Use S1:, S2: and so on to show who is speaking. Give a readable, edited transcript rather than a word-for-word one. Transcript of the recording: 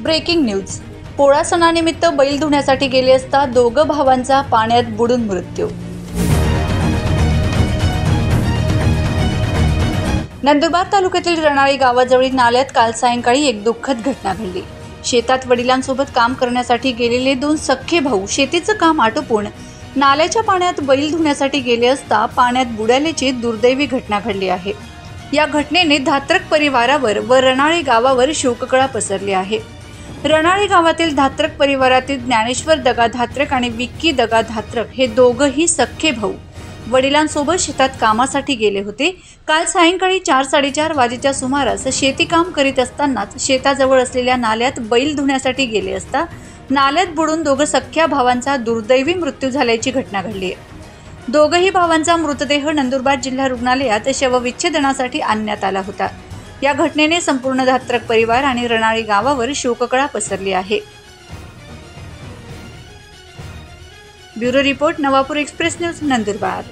S1: Breaking news. Pola सणानिमित्त बैल धुण्यासाठी गेले असता दोघं भावांचा पाण्यात बुडून मृत्यू। नंदुरबार तालुक्यातील रणाळी गावाजवळील नाल्यात काल सायंकाळी एक दुःखद घटना घडली। शेतात वडिलांसोबत काम करण्यासाठी गेलेले दोन सख्खे भाऊ शेतीचं काम आटोपून नाल्याच्या पाण्यात बैल धुण्यासाठी गेले असता पाण्यात बुडाल्याची दुर्दैवी घटना घडली आहे। या घटनेने धात्रक परिवारावर व रणाळी गावावर शोककळा पसरली आहे। रणाळी गावातील धात्रक परिवारातील ज्ञानेश्वर दगा धात्रक आणि विक्की दगा धात्रक हे दोघंही सख्खे भाऊ वडिलांसोबत शेतात कामासाठी गेले होते। काल सायंकाळी 4-4:30 वाजेच्या सुमारास शेती काम करीत असतानाच शेताजवळ असलेल्या नाल्यात बैल धुण्यासाठी गेले असता नाल्यात बुडून दोघं सख्ख्या भावांचा दुर्दैवी मृत्यू झाल्याची घटना घडली आहे। दोघंही भावांचा मृतदेह नंदुरबार जिल्हा रुग्णालयात शवविच्छेदनासाठी आणण्यात आला होता। या घटनेने संपूर्ण धात्रक परिवार आणि रणाळी गावावर शोककळा पसरली आहे। Bureau report, Navapur express news, Nandurbar.